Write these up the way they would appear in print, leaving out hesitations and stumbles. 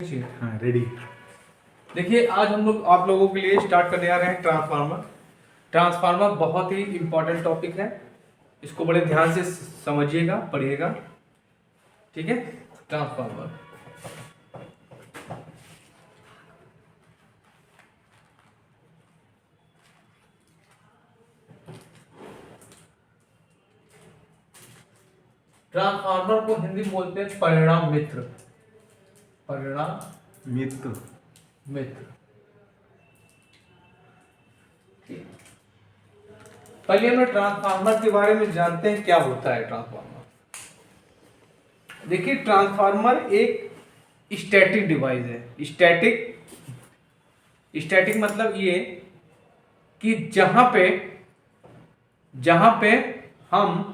हाँ रेडी। देखिए आज हम लोग आप लोगों के लिए स्टार्ट करने आ रहे हैं ट्रांसफार्मर। ट्रांसफार्मर बहुत ही इंपॉर्टेंट टॉपिक है, इसको बड़े ध्यान से समझिएगा, पढ़िएगा, ठीक है। ट्रांसफार्मर ट्रांसफार्मर को हिंदी में बोलते हैं परिणाम मित्र। परिणाम मित्र पहले हम ट्रांसफार्मर के बारे में जानते हैं क्या होता है ट्रांसफार्मर। देखिए ट्रांसफार्मर एक स्टैटिक डिवाइस है। स्टैटिक मतलब ये कि जहां पे हम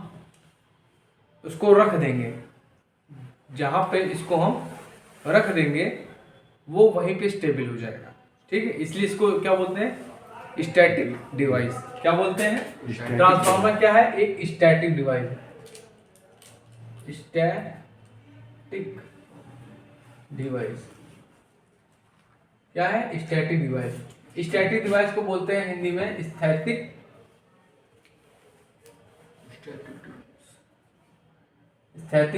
उसको रख देंगे, जहां पे इसको हम रख देंगे वो वहीं पे स्टेबल हो जाएगा, ठीक है। इसलिए इसको क्या बोलते हैं, स्टैटिक डिवाइस। क्या बोलते हैं, ट्रांसफार्मर क्या है, एक स्टैटिक डिवाइस है। स्टैटिक डिवाइस क्या है, स्टैटिक डिवाइस। स्टैटिक डिवाइस को बोलते हैं हिंदी में स्थैतिक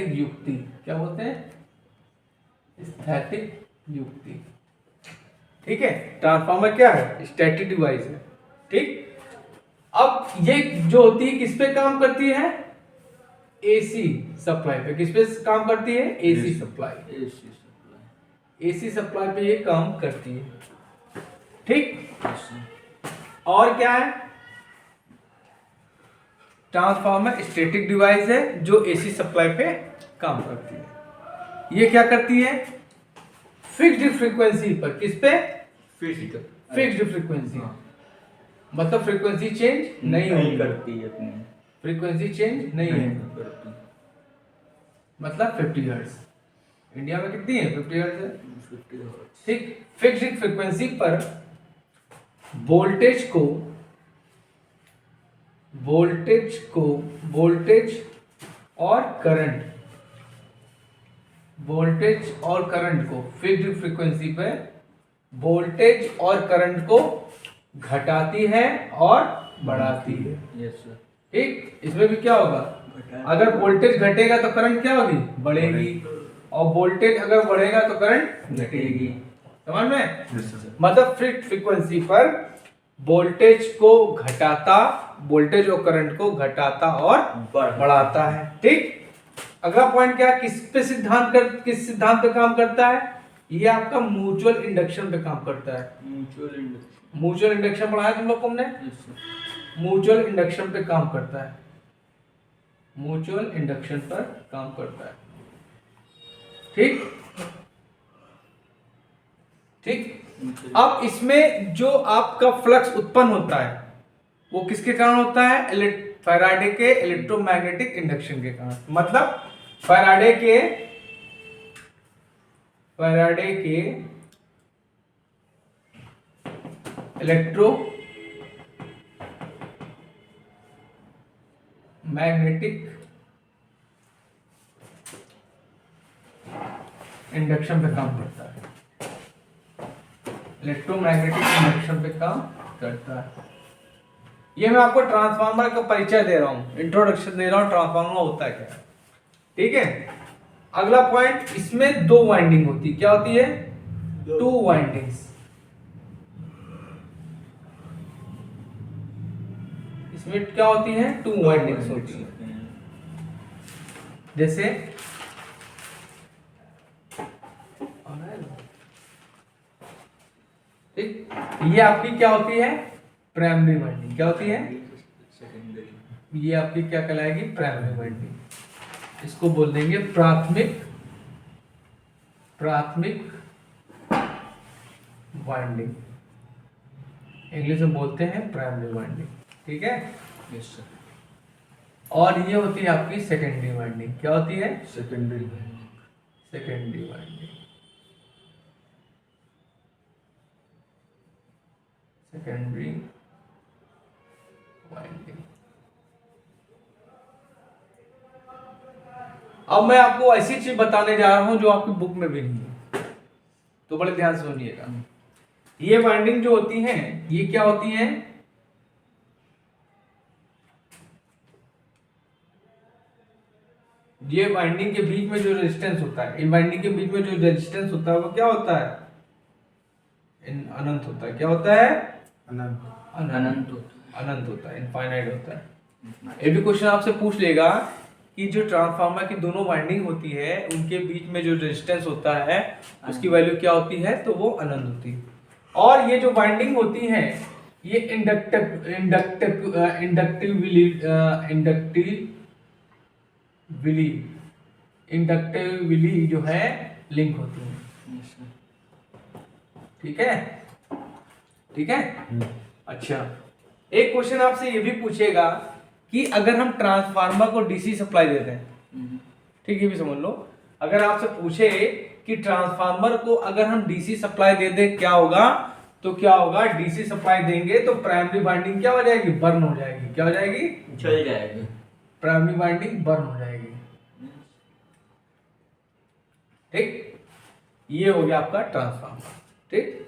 युक्ति। क्या बोलते हैं, स्थैतिक युक्ति, ठीक है। ट्रांसफार्मर क्या है, स्टैटिक डिवाइस है, ठीक। अब ये जो होती है किस पे काम करती है, एसी सप्लाई पे। किस पे काम करती है, एसी सप्लाई। एसी सप्लाई पे ये काम करती है, ठीक। और क्या है, ट्रांसफार्मर स्टैटिक डिवाइस है जो एसी सप्लाई पे काम करती है। ये क्या करती है, फिक्स्ड फ्रीक्वेंसी पर। किस पे, फिक्स्ड फ्रीक्वेंसी, मतलब फ्रीक्वेंसी चेंज नहीं करती है अपनी, फ्रीक्वेंसी चेंज नहीं करती, मतलब 50 हर्ट्ज। इंडिया में कितनी है, 50 हर्ट्ज है, 50 हर्ट्ज, ठीक। फिक्स्ड फ्रीक्वेंसी पर वोल्टेज और करंट को फिक्स्ड फ्रीक्वेंसी पे वोल्टेज और करंट को घटाती है और बढ़ाती है, ठीक। इसमें भी क्या होगा, अगर वोल्टेज घटेगा तो करंट क्या होगी, बढ़ेगी, और वोल्टेज अगर बढ़ेगा तो करंट घटेगी। समझ में, मतलब फिक्स्ड फ्रीक्वेंसी पर वोल्टेज और करंट को घटाता और बढ़ाता है, ठीक। अगला पॉइंट क्या, किस सिद्धांत पे काम करता है, ये आपका म्यूचुअल इंडक्शन पे काम करता है। म्यूचुअल इंडक्शन पढ़ा है तुम लोग को हमने, म्यूचुअल इंडक्शन पे काम करता है, म्यूचुअल इंडक्शन पर काम करता है, ठीक। अब इसमें जो आपका फ्लक्स उत्पन्न होता है वो किसके कारण होता है, फैराडे के इलेक्ट्रोमैग्नेटिक इंडक्शन के कारण। मतलब फैराडे के मैग्नेटिक इंडक्शन पे काम करता है, इलेक्ट्रोमैग्नेटिक इंडक्शन पे काम करता है। ये मैं आपको ट्रांसफार्मर का परिचय दे रहा हूं, इंट्रोडक्शन दे रहा हूं, ट्रांसफार्मर होता है क्या, ठीक है। अगला पॉइंट, इसमें दो वाइंडिंग होती है। क्या होती है, टू वाइंडिंग्स। इसमें क्या होती है, टू वाइंडिंग्स होती है। जैसे ठीक, ये आपकी क्या होती है, प्राइमरी वाइंडिंग। क्या होती है, ये आपकी क्या कहलाएगी, प्राइमरी वाइंडिंग। इसको बोल देंगे प्राथमिक वाइंडिंग, इंग्लिश में बोलते हैं प्राइमरी वाइंडिंग, ठीक है। Yes sir. और ये होती है आपकी सेकेंडरी वाइंडिंग। क्या होती है, सेकेंडरी वाइंडिंग। अब मैं आपको ऐसी चीज बताने जा रहा हूं जो आपकी बुक में भी नहीं है। तो बड़े ध्यान से सुनिएगा। ये वाइंडिंग जो होती हैं ये क्या होती हैं, ये वाइंडिंग के बीच में जो रेजिस्टेंस होता है, इन वाइंडिंग के बीच में जो रेजिस्टेंस होता है वो क्या होता है, अनंत होता है। क्या होता है, अनंत होता है, इनफाइनाइट होता है। ये भी क्वेश्चन आपसे पूछ लेगा कि जो ट्रांसफार्मर की दोनों वाइंडिंग होती है उनके बीच में जो रेजिस्टेंस होता है उसकी वैल्यू क्या होती है, तो वो अनंत होती है। और ये जो वाइंडिंग होती है ये इंडक्टिवली जो है लिंक होती है। ठीक है, ठीक है। अच्छा, एक क्वेश्चन आपसे ये भी पूछेगा कि अगर हम ट्रांसफार्मर को डीसी सप्लाई देते हैं, ठीक है, भी समझ लो, अगर आपसे पूछे कि ट्रांसफार्मर को अगर हम डीसी सप्लाई दे दें क्या होगा, तो क्या होगा, डीसी सप्लाई देंगे तो प्राइमरी वाइंडिंग क्या हो जाएगी, बर्न हो जाएगी। क्या हो जाएगी, जल जाएगी, प्राइमरी वाइंडिंग बर्न हो जाएगी। ठीक, ये हो गया आपका ट्रांसफार्मर। ठीक।